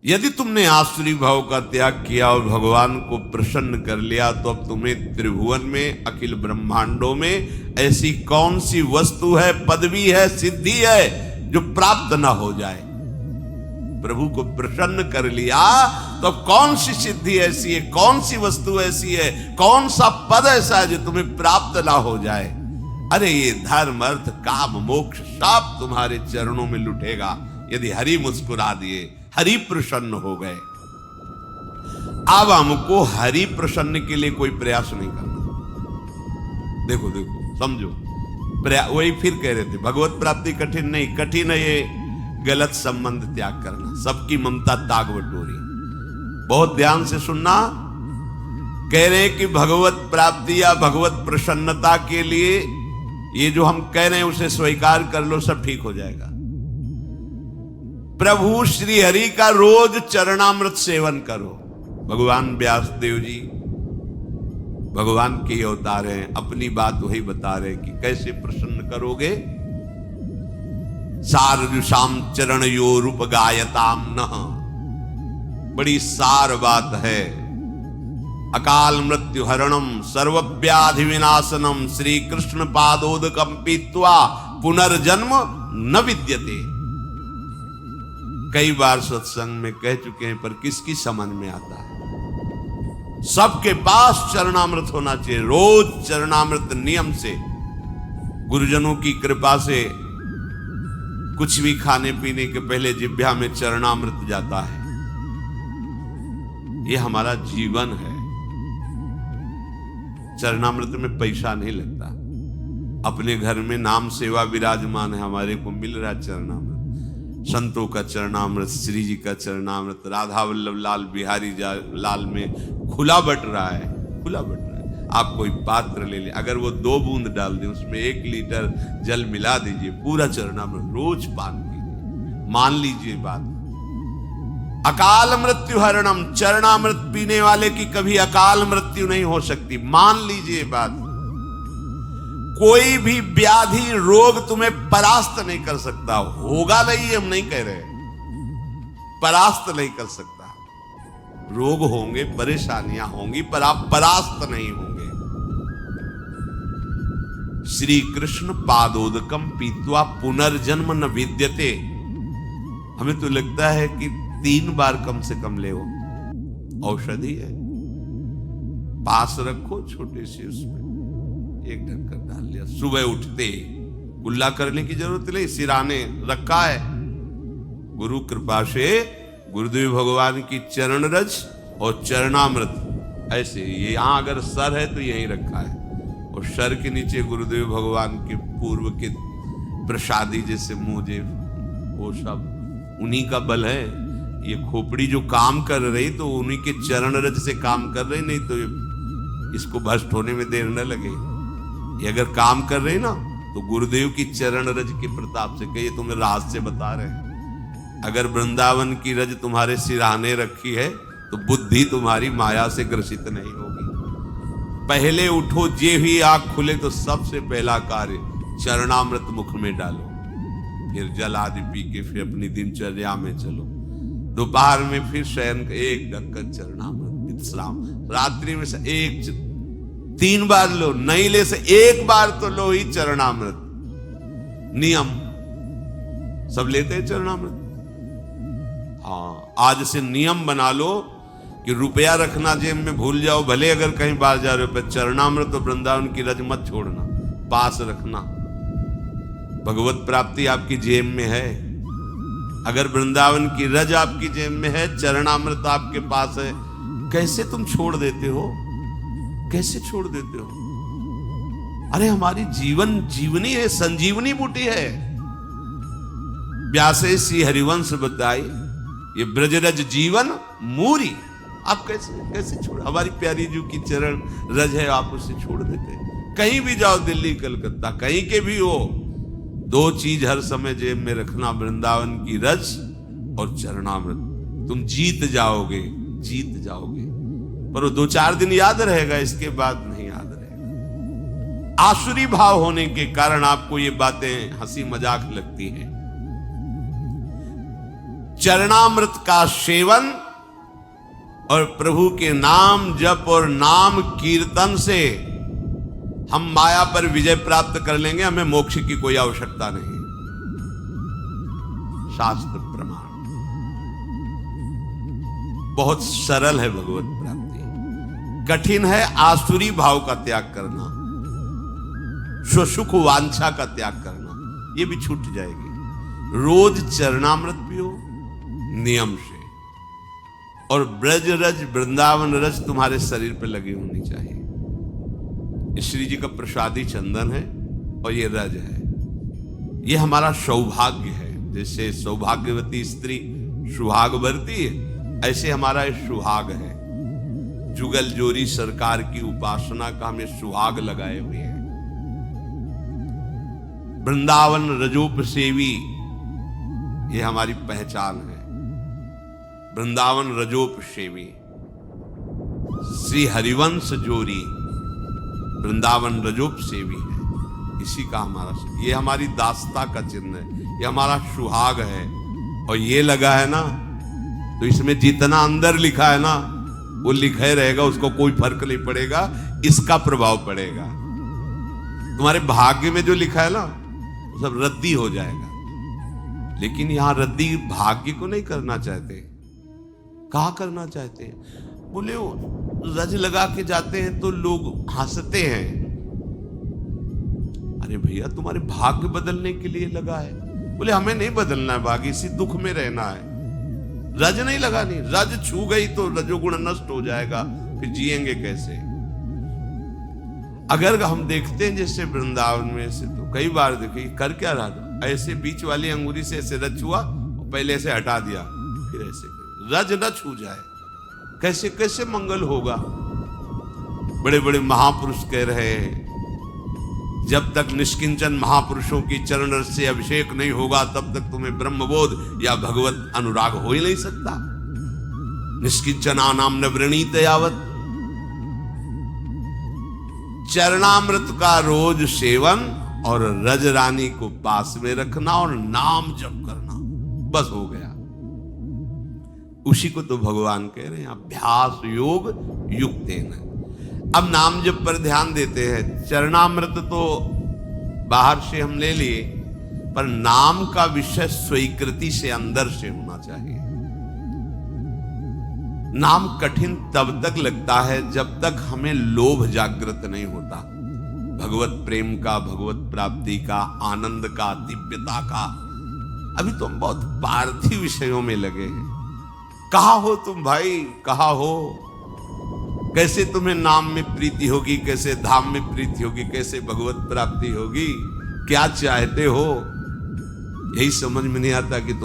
यदि तुमने आसुरी भाव का त्याग किया और भगवान को प्रसन्न कर लिया तो अब तुम्हें त्रिभुवन में, अखिल ब्रह्मांडों में ऐसी कौन सी वस्तु है, पदवी है, सिद्धि है जो प्राप्त ना हो जाए। प्रभु को प्रसन्न कर लिया तो कौन सी सिद्धि ऐसी है, कौन सी वस्तु ऐसी है, कौन सा पद ऐसा है जो तुम्हें प्राप्त ना हो जाए। अरे ये धर्म, अर्थ, काम, मोक्ष सब तुम्हारे चरणों में लुटेगा यदि हरि मुस्कुरा दिए, हरि प्रसन्न हो गए। अब हमको हरि प्रसन्न के लिए कोई प्रयास नहीं करना। देखो देखो समझो, वही फिर कह रहे थे भगवत प्राप्ति कठिन नहीं, कठिन है ये गलत संबंध त्याग करना, सबकी ममता ताग बटोरी। बहुत ध्यान से सुनना, कह रहे कि भगवत प्राप्ति या भगवत प्रसन्नता के लिए ये जो हम कह रहे हैं उसे स्वीकार कर लो, सब ठीक हो जाएगा। प्रभु श्री हरि का रोज चरणामृत सेवन करो। भगवान व्यासदेव जी भगवान के अवतार हैं, अपनी बात वही बता रहे कि कैसे प्रसन्न करोगे। सारजुषाम चरण यो रूप गायताम न, बड़ी सार बात है। अकाल मृत्यु हरणम सर्वव्याधि विनाशनम श्री कृष्ण पादोदकम पीत्वा पुनर्जन्म न विद्यते। कई बार सत्संग में कह चुके हैं पर किसकी समझ में आता है। सबके पास चरणामृत होना चाहिए, रोज चरणामृत नियम से, गुरुजनों की कृपा से कुछ भी खाने पीने के पहले जिह्वा में चरणामृत जाता है। ये हमारा जीवन है। चरणामृत में पैसा नहीं लगता। अपने घर में नाम सेवा विराजमान है, हमारे को मिल रहा है चरणामृत। संतों का चरणामृत, श्री जी का चरणामृत राधा वल्लभ लाल बिहारी लाल में खुला बट रहा है, खुला बट रहा है। आप कोई पात्र ले ले, अगर वो 2 बूंद डाल दें उसमें 1 लीटर जल मिला दीजिए, पूरा चरणामृत रोज पान कीजिए। मान लीजिए बात। अकाल मृत्यु हरणम, चरणामृत पीने वाले की कभी अकाल मृत्यु नहीं हो सकती, मान लीजिए बात। कोई भी व्याधि रोग तुम्हें परास्त नहीं कर सकता, होगा नहीं, हम नहीं कह रहे, परास्त नहीं कर सकता। रोग होंगे, परेशानियां होंगी, पर आप परास्त नहीं होंगे। श्री कृष्ण पादोदकम पीत्वा पुनर्जन्म न विद्यते। हमें तो लगता है कि 3 बार कम से कम ले, औषधि है, पास रखो छोटे से, उसमें 1 ढक्कन डाल लिया, सुबह उठते कुल्ला करने की जरूरत नहीं, सिराने रखा है। गुरु कृपा से गुरुदेव भगवान की चरण रज और चरणामृत ऐसे, ये यहां अगर सर है तो यहीं रखा है, और सर के नीचे गुरुदेव भगवान के पूर्व के प्रसादी जैसे मुझे, वो सब उन्हीं का बल है। ये खोपड़ी जो काम कर रही तो उन्हीं के चरण रज से काम कर रही, नहीं तो इसको भ्रष्ट होने में देर न लगे। ये अगर काम कर रहे ना तो गुरुदेव की चरण रज के प्रताप से, कहिए तुम्हें राज से बता रहे हैं। अगर वृंदावन की रज तुम्हारे सिराने रखी है तो बुद्धि तुम्हारी माया से ग्रसित नहीं होगी। पहले उठो, जे ही आंख खुले तो सबसे पहला कार्य चरणामृत मुख में डालो, फिर जल आदि पी के फिर अपनी दिनचर्या में चलो। दोपहर में फिर शयन 1 ढक्कन चरणामृत, विश्राम। रात्रि में से 3 बार लो, नहीं ले से 1 बार तो लो ही चरणामृत। नियम सब लेते हैं चरणामृत। हाँ, आज से नियम बना लो कि रुपया रखना जेब में भूल जाओ, भले अगर कहीं बाहर जा रहे हो, पर चरणामृत और वृंदावन की रज मत छोड़ना, पास रखना। भगवत प्राप्ति आपकी जेब में है। अगर वृंदावन की रज आपकी जेब में है, चरणामृत आपके पास है, कैसे तुम छोड़ देते हो? कैसे छोड़ देते हो? अरे हमारी जीवन जीवनी है, संजीवनी बूटी है। व्यासे सी हरिवंश बताई, ये ब्रजरज जीवन मूरी। आप कैसे छोड़, हमारी प्यारी जी की चरण रज है, आप उसे छोड़ देते? कहीं भी जाओ, दिल्ली कलकत्ता कहीं के भी हो, 2 चीज हर समय जेब में रखना, वृंदावन की रज और चरणामृत। तुम जीत जाओगे, जीत जाओगे। पर वो 2-4 दिन याद रहेगा, इसके बाद नहीं याद रहेगा। आसुरी भाव होने के कारण आपको ये बातें हंसी मजाक लगती हैं। चरणामृत का सेवन और प्रभु के नाम जप और नाम कीर्तन से हम माया पर विजय प्राप्त कर लेंगे, हमें मोक्ष की कोई आवश्यकता नहीं। शास्त्र प्रमाण बहुत सरल है भगवत प्राप्ति, कठिन है आसुरी भाव का त्याग करना, स्वसुख वांछा का त्याग करना, ये भी छूट जाएगी। रोज चरणामृत पियो नियम से, और ब्रज रज वृंदावन रज तुम्हारे शरीर पे लगी होनी चाहिए। श्री जी का प्रसादी चंदन है और ये रज है, ये हमारा सौभाग्य है। जैसे सौभाग्यवती स्त्री सुहाग भरती है, ऐसे हमारा ये सुहाग है। जुगल जोरी सरकार की उपासना का हमें सुहाग लगाए हुए हैं। वृंदावन रजोप सेवी ये हमारी पहचान है। वृंदावन रजोप सेवी, श्री हरिवंश जोरी वृंदावन रजोप सेवी है। इसी का हमारा, ये हमारी दास्ता का चिन्ह है, ये हमारा सुहाग है। और ये लगा है ना, तो इसमें जितना अंदर लिखा है ना वो लिखा ही रहेगा, उसको कोई फर्क नहीं पड़ेगा, इसका प्रभाव पड़ेगा। तुम्हारे भाग्य में जो लिखा है ना वो सब रद्दी हो जाएगा। लेकिन यहां रद्दी भाग्य को नहीं करना चाहते। कहा करना चाहते हैं? बोले वो रज लगा के जाते हैं तो लोग हंसते हैं। अरे भैया तुम्हारे भाग्य बदलने के लिए लगा है। बोले हमें नहीं बदलना है भाग्य, इसी दुख में रहना है। रज नहीं लगानी, रज छू गई तो रजोगुण नष्ट हो जाएगा, फिर जिएंगे कैसे? अगर हम देखते हैं जैसे वृंदावन में से, तो कई बार देखिए कर क्या रहा था, ऐसे बीच वाली अंगूरी से ऐसे रज छुआ, पहले से हटा दिया, फिर ऐसे रज न छू जाए, कैसे कैसे मंगल होगा? बड़े बड़े महापुरुष कह रहे हैं जब तक निष्किंचन महापुरुषों की चरण रस से अभिषेक नहीं होगा तब तक तुम्हें ब्रह्मबोध या भगवत अनुराग हो ही नहीं सकता। निष्किंचना नाम न वृणीत यावत। चरणामृत का रोज सेवन और रज रानी को पास में रखना और नाम जप करना, बस हो गया। उसी को तो भगवान कह रहे हैं अभ्यास योग युक्तेन। अब नाम जप पर ध्यान देते हैं। चरणामृत तो बाहर से हम ले लिए, पर नाम का विषय स्वीकृति से अंदर से होना चाहिए। नाम कठिन तब तक लगता है जब तक हमें लोभ जागृत नहीं होता, भगवत प्रेम का, भगवत प्राप्ति का, आनंद का, दिव्यता का। अभी तो हम बहुत पार्थिव विषयों में लगे हैं। कहा हो तुम भाई, कहा हो? कैसे तुम्हें नाम में प्रीति होगी, कैसे धाम में प्रीति होगी, कैसे भगवत प्राप्ति होगी? क्या चाहते हो? यही समझ में नहीं आता कि तुम